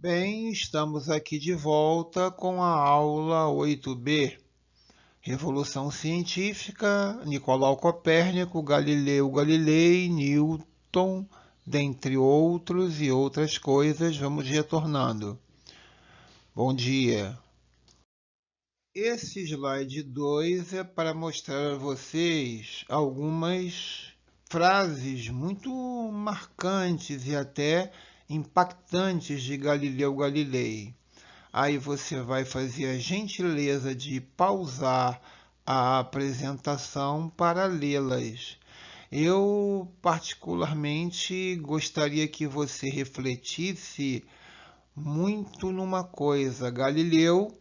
Bem, estamos aqui de volta com a aula 8b, Revolução Científica, Nicolau Copérnico, Galileu Galilei, Newton, dentre outros e outras coisas. Vamos retornando. Bom dia. Esse slide 2 é para mostrar a vocês algumas frases muito marcantes e até impactantes de Galileu Galilei. Aí você vai fazer a gentileza de pausar a apresentação para lê-las. Eu, particularmente, gostaria que você refletisse muito numa coisa. Galileu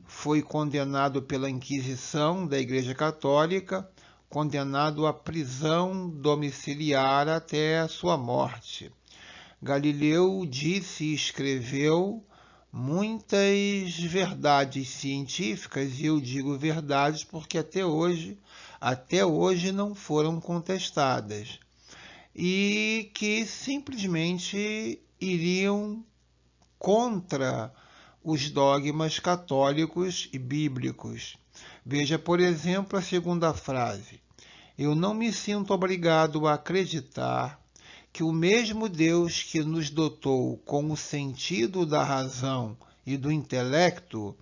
foi condenado pela Inquisição da Igreja Católica, condenado à prisão domiciliar até a sua morte. Galileu disse e escreveu muitas verdades científicas, e eu digo verdades porque até hoje não foram contestadas, e que simplesmente iriam contra os dogmas católicos e bíblicos. Veja, por exemplo, a segunda frase. Eu não me sinto obrigado a acreditar que o mesmo Deus que nos dotou com o sentido da razão e do intelecto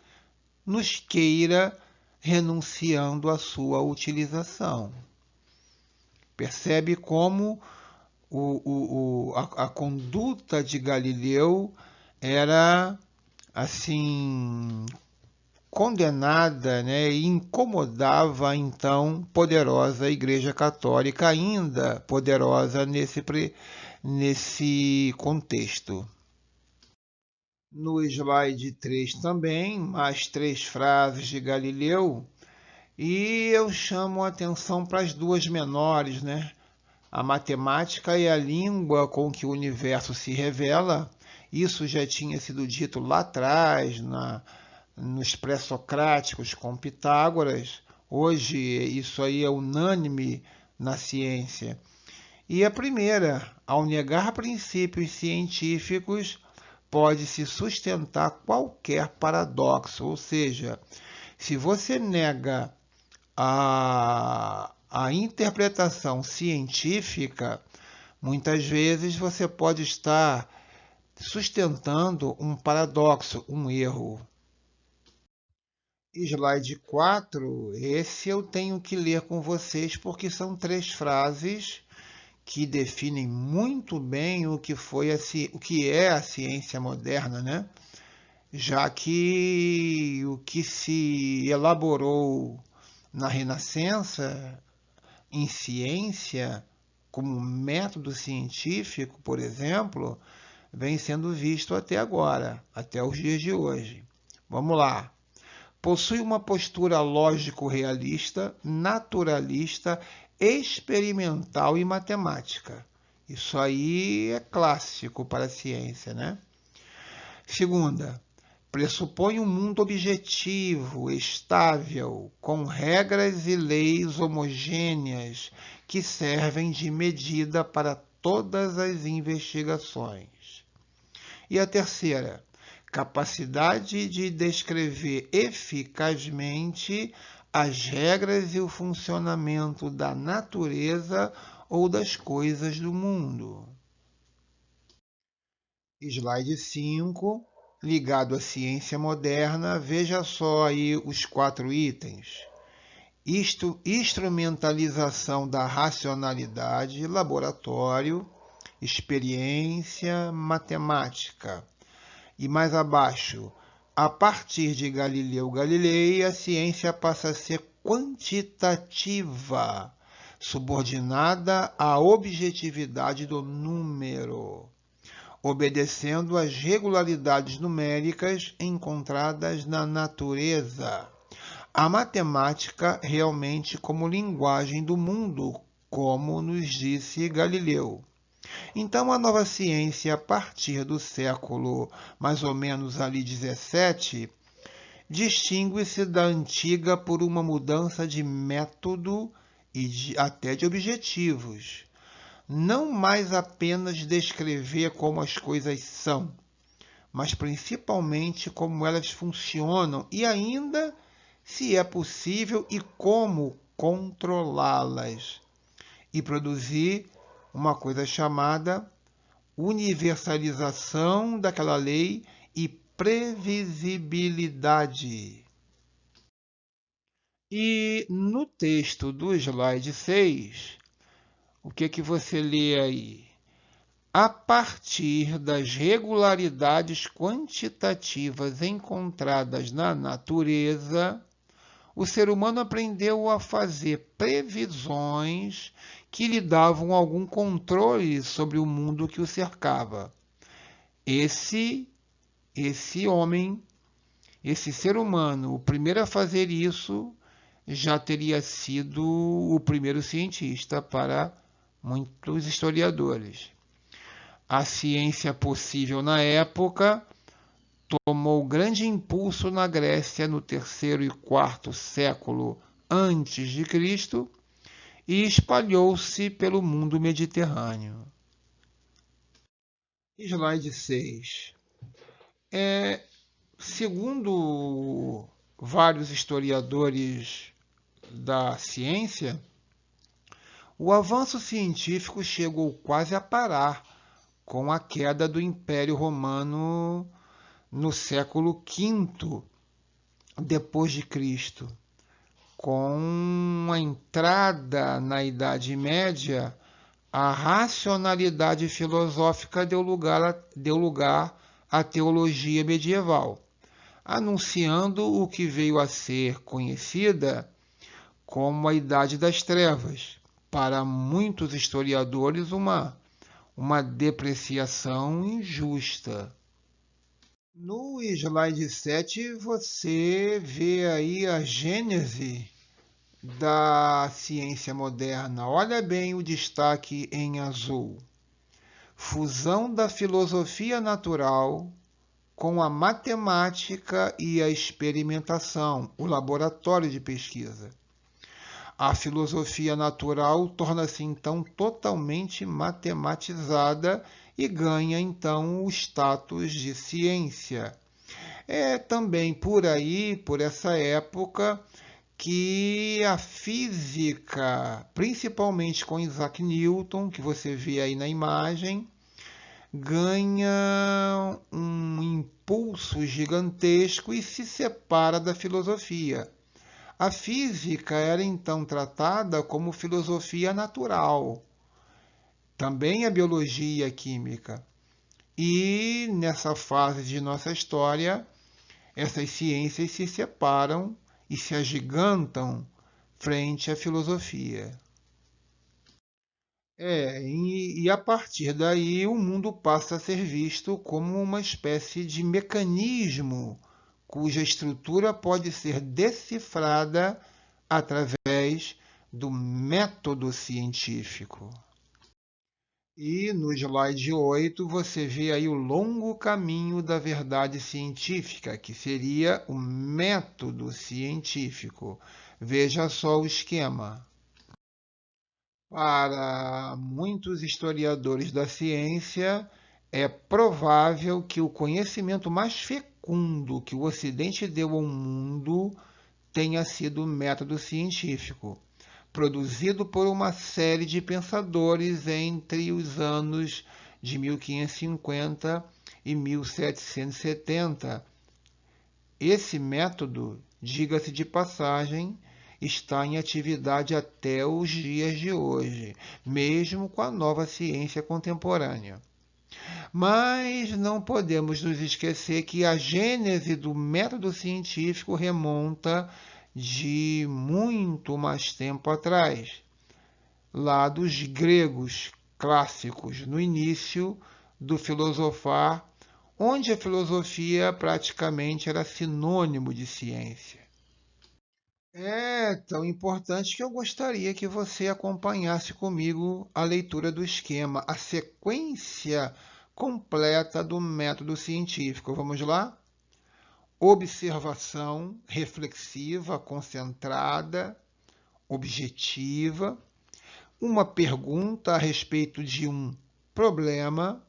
nos queira renunciando à sua utilização. Percebe como a conduta de Galileu era assim condenada, né, e incomodava a então poderosa Igreja Católica, ainda poderosa nesse contexto. No slide 3 também, mais 3 frases de Galileu, e eu chamo a atenção para as duas menores, né? A matemática e a língua com que o universo se revela. Isso já tinha sido dito lá atrás, nos pré-socráticos com Pitágoras. Hoje isso aí é unânime na ciência. E a primeira, ao negar princípios científicos, pode-se sustentar qualquer paradoxo. Ou seja, se você nega a interpretação científica, muitas vezes você pode estar sustentando um paradoxo, um erro. Slide 4, esse eu tenho que ler com vocês porque são 3 frases que definem muito bem o que é a ciência moderna, né? Já que o que se elaborou na Renascença em ciência, como método científico, por exemplo, vem sendo visto até agora, até os dias de hoje. Vamos lá. Possui uma postura lógico-realista, naturalista, experimental e matemática. Isso aí é clássico para a ciência, né? Segunda, pressupõe um mundo objetivo, estável, com regras e leis homogêneas que servem de medida para todas as investigações. E a terceira, capacidade de descrever eficazmente as regras e o funcionamento da natureza ou das coisas do mundo. Slide 5, ligado à ciência moderna, veja só aí os 4 itens. Instrumentalização da racionalidade, laboratório, experiência, matemática. E mais abaixo, a partir de Galileu Galilei, a ciência passa a ser quantitativa, subordinada à objetividade do número, obedecendo às regularidades numéricas encontradas na natureza. A matemática realmente como linguagem do mundo, como nos disse Galileu. Então, a nova ciência, a partir do século mais ou menos ali 17, distingue-se da antiga por uma mudança de método e até de objetivos. Não mais apenas descrever como as coisas são, mas principalmente como elas funcionam e ainda se é possível e como controlá-las e produzir uma coisa chamada universalização daquela lei e previsibilidade. E no texto do slide 6, o que você lê aí? A partir das regularidades quantitativas encontradas na natureza, o ser humano aprendeu a fazer previsões que lhe davam algum controle sobre o mundo que o cercava. Esse homem, esse ser humano, o primeiro a fazer isso, já teria sido o primeiro cientista para muitos historiadores. A ciência possível na época tomou grande impulso na Grécia no terceiro e quarto século antes de Cristo e espalhou-se pelo mundo mediterrâneo. Slide 6. Segundo vários historiadores da ciência, o avanço científico chegou quase a parar com a queda do Império Romano no século V depois de Cristo. Com a entrada na Idade Média, a racionalidade filosófica deu lugar à teologia medieval, anunciando o que veio a ser conhecida como a Idade das Trevas. Para muitos historiadores, uma depreciação injusta. No slide 7, você vê aí a gênese da ciência moderna. Olha bem o destaque em azul. Fusão da filosofia natural com a matemática e a experimentação, o laboratório de pesquisa. A filosofia natural torna-se então totalmente matematizada e ganha então o status de ciência. É também por aí, por essa época, que a física, principalmente com Isaac Newton, que você vê aí na imagem, ganha um impulso gigantesco e se separa da filosofia. A física era então tratada como filosofia natural, também a biologia e a química. E nessa fase de nossa história, essas ciências se separam e se agigantam frente à filosofia. E a partir daí o mundo passa a ser visto como uma espécie de mecanismo cuja estrutura pode ser decifrada através do método científico. E no slide 8 você vê aí o longo caminho da verdade científica, que seria o método científico. Veja só o esquema. Para muitos historiadores da ciência, é provável que o conhecimento mais fecundo que o Ocidente deu ao mundo tenha sido o método científico, produzido por uma série de pensadores entre os anos de 1550 e 1770. Esse método, diga-se de passagem, está em atividade até os dias de hoje, mesmo com a nova ciência contemporânea. Mas não podemos nos esquecer que a gênese do método científico remonta de muito mais tempo atrás, lá dos gregos clássicos, no início do filosofar, onde a filosofia praticamente era sinônimo de ciência. É tão importante que eu gostaria que você acompanhasse comigo a leitura do esquema, a sequência completa do método científico. Vamos lá? Observação reflexiva, concentrada, objetiva, uma pergunta a respeito de um problema,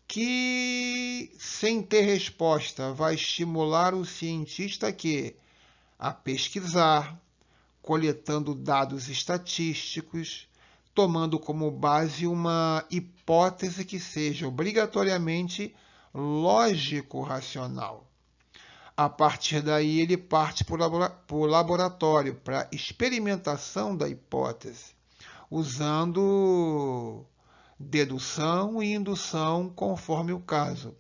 que, sem ter resposta, vai estimular o cientista a pesquisar, coletando dados estatísticos, tomando como base uma hipótese que seja obrigatoriamente lógico-racional. A partir daí, ele parte para o laboratório, para a experimentação da hipótese, usando dedução e indução conforme o caso.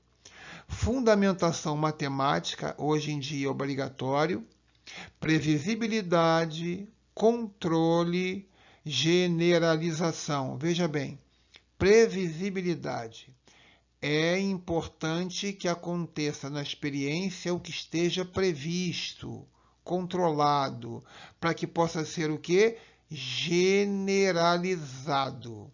Fundamentação matemática, hoje em dia obrigatório, previsibilidade, controle, generalização. Veja bem, previsibilidade. É importante que aconteça na experiência o que esteja previsto, controlado, para que possa ser o quê? Generalizado.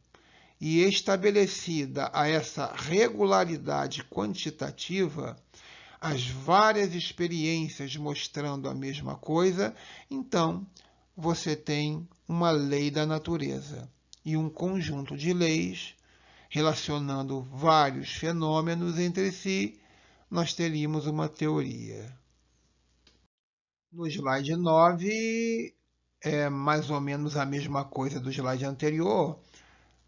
E estabelecida a essa regularidade quantitativa, as várias experiências mostrando a mesma coisa, então você tem uma lei da natureza e um conjunto de leis relacionando vários fenômenos entre si, nós teríamos uma teoria. No slide 9, é mais ou menos a mesma coisa do slide anterior,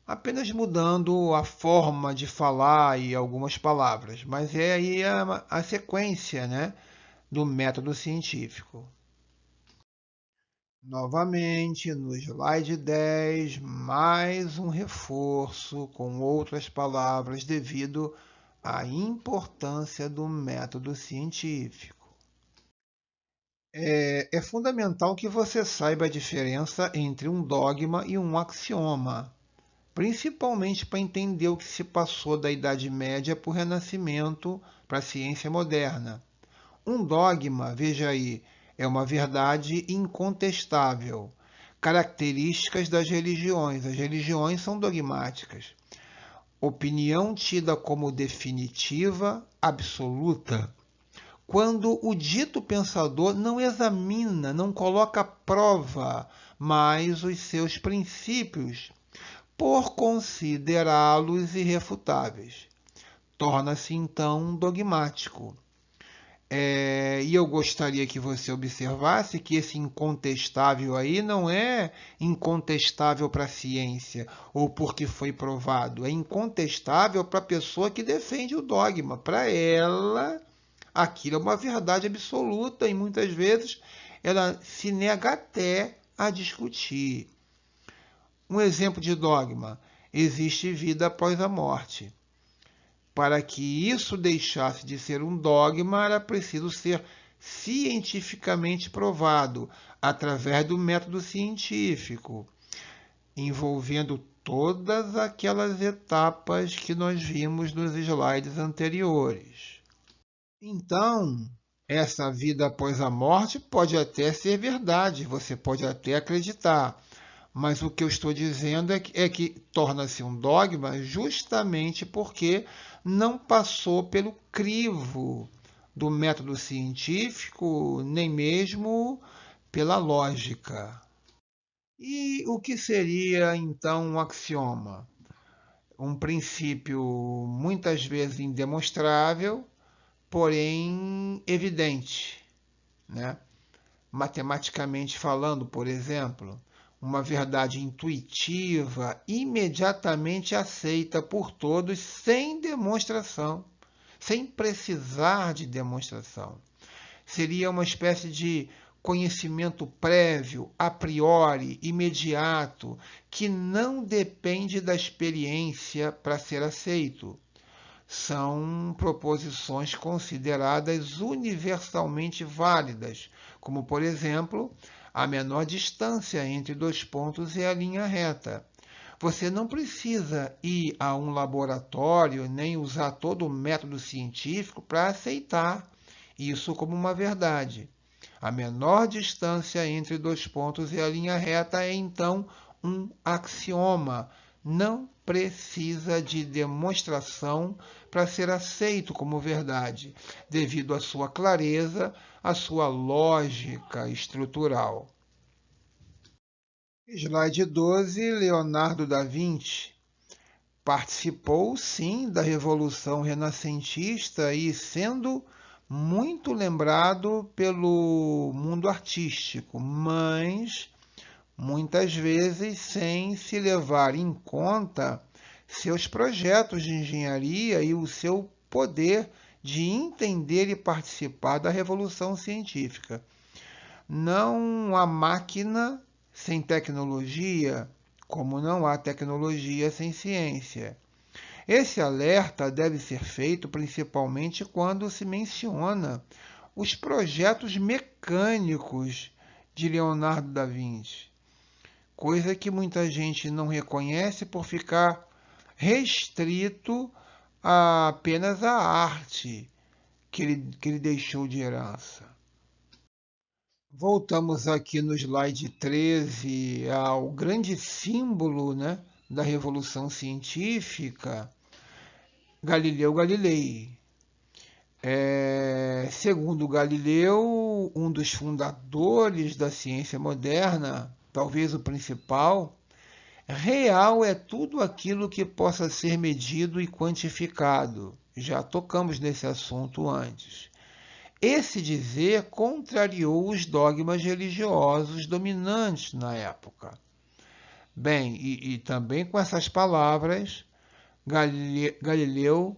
apenas mudando a forma de falar e algumas palavras, mas é aí a sequência, né, do método científico. Novamente, no slide 10, mais um reforço com outras palavras devido à importância do método científico. É fundamental que você saiba a diferença entre um dogma e um axioma, principalmente para entender o que se passou da Idade Média para o Renascimento, para a ciência moderna. Um dogma, veja aí, é uma verdade incontestável. Características das religiões. As religiões são dogmáticas. Opinião tida como definitiva, absoluta. Quando o dito pensador não examina, não coloca à prova mais os seus princípios, por considerá-los irrefutáveis. Torna-se, então, dogmático. E eu gostaria que você observasse que esse incontestável aí não é incontestável para a ciência ou porque foi provado, é incontestável para a pessoa que defende o dogma. Para ela, aquilo é uma verdade absoluta e muitas vezes ela se nega até a discutir. Um exemplo de dogma: existe vida após a morte. Para que isso deixasse de ser um dogma, era preciso ser cientificamente provado, através do método científico, envolvendo todas aquelas etapas que nós vimos nos slides anteriores. Então, essa vida após a morte pode até ser verdade, você pode até acreditar, mas o que eu estou dizendo é que torna-se um dogma justamente porque não passou pelo crivo do método científico, nem mesmo pela lógica. E o que seria, então, um axioma? Um princípio muitas vezes indemonstrável, porém evidente, né? Matematicamente falando, por exemplo, uma verdade intuitiva, imediatamente aceita por todos, sem demonstração, sem precisar de demonstração. Seria uma espécie de conhecimento prévio, a priori, imediato, que não depende da experiência para ser aceito. São proposições consideradas universalmente válidas, como, por exemplo, a menor distância entre dois pontos é a linha reta. Você não precisa ir a um laboratório nem usar todo o método científico para aceitar isso como uma verdade. A menor distância entre dois pontos e a linha reta é, então, um axioma. Não precisa de demonstração para ser aceito como verdade, devido à sua clareza, à sua lógica estrutural. Slide 12, Leonardo da Vinci. participou, sim, da Revolução Renascentista e sendo muito lembrado pelo mundo artístico, mas muitas vezes sem se levar em conta seus projetos de engenharia e o seu poder de entender e participar da revolução científica. Não há máquina sem tecnologia, como não há tecnologia sem ciência. Esse alerta deve ser feito principalmente quando se menciona os projetos mecânicos de Leonardo da Vinci, coisa que muita gente não reconhece por ficar restrito apenas à arte que ele deixou de herança. Voltamos aqui no slide 13 ao grande símbolo, né, da Revolução Científica, Galileu Galilei. Segundo Galileu, um dos fundadores da ciência moderna, talvez o principal, real é tudo aquilo que possa ser medido e quantificado. Já tocamos nesse assunto antes. Esse dizer contrariou os dogmas religiosos dominantes na época. Bem, e também com essas palavras, Galileu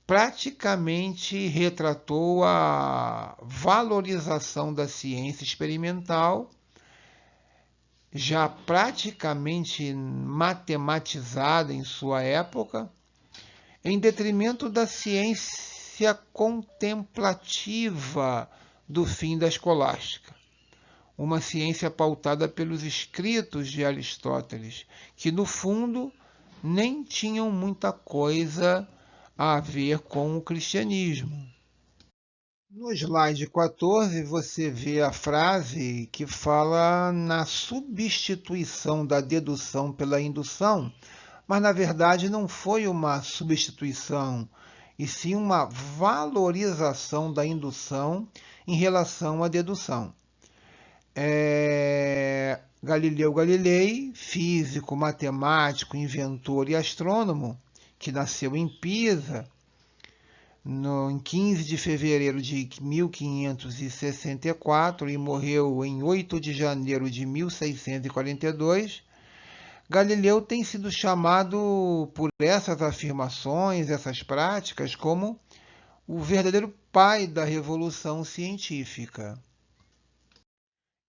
praticamente retratou a valorização da ciência experimental, já praticamente matematizada em sua época, em detrimento da ciência contemplativa do fim da escolástica, uma ciência pautada pelos escritos de Aristóteles, que no fundo nem tinham muita coisa a ver com o cristianismo. No slide 14, você vê a frase que fala na substituição da dedução pela indução, mas na verdade não foi uma substituição, e sim uma valorização da indução em relação à dedução. Galileu Galilei, físico, matemático, inventor e astrônomo, que nasceu em Pisa em 15 de fevereiro de 1564 e morreu em 8 de janeiro de 1642, Galileu tem sido chamado por essas afirmações, essas práticas, como o verdadeiro pai da revolução científica.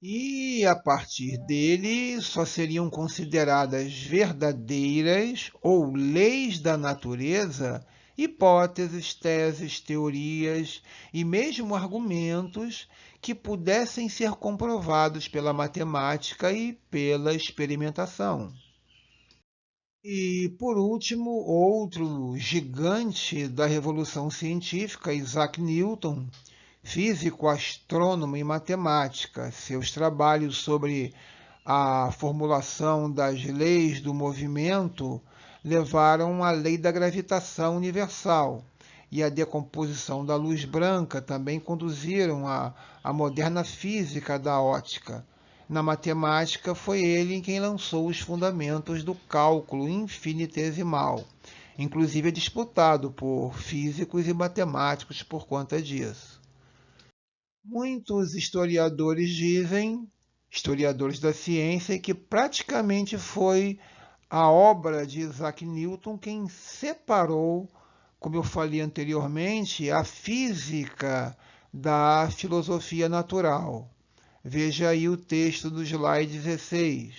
E a partir dele só seriam consideradas verdadeiras ou leis da natureza hipóteses, teses, teorias e mesmo argumentos que pudessem ser comprovados pela matemática e pela experimentação. E, por último, outro gigante da revolução científica, Isaac Newton, físico, astrônomo e matemática. Seus trabalhos sobre a formulação das leis do movimento levaram à lei da gravitação universal, e a decomposição da luz branca também conduziram à moderna física da ótica. Na matemática, foi ele quem lançou os fundamentos do cálculo infinitesimal. Inclusive é disputado por físicos e matemáticos por conta disso. Muitos historiadores dizem, historiadores da ciência, que praticamente foi a obra de Isaac Newton quem separou, como eu falei anteriormente, a física da filosofia natural. Veja aí o texto do slide 16.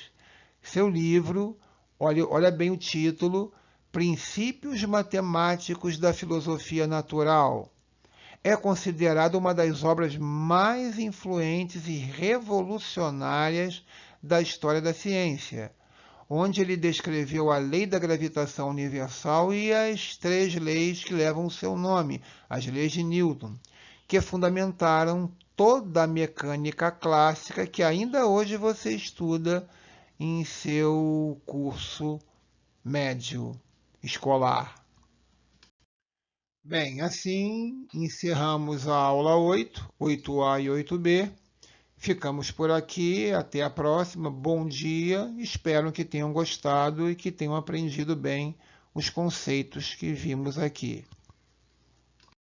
Seu livro, olha bem o título, Princípios Matemáticos da Filosofia Natural. É considerado uma das obras mais influentes e revolucionárias da história da ciência, onde ele descreveu a lei da gravitação universal e as 3 leis que levam o seu nome, as leis de Newton, que fundamentaram toda a mecânica clássica que ainda hoje você estuda em seu curso médio escolar. Bem, assim encerramos a aula 8, 8A e 8B. Ficamos por aqui, até a próxima. Bom dia, espero que tenham gostado e que tenham aprendido bem os conceitos que vimos aqui.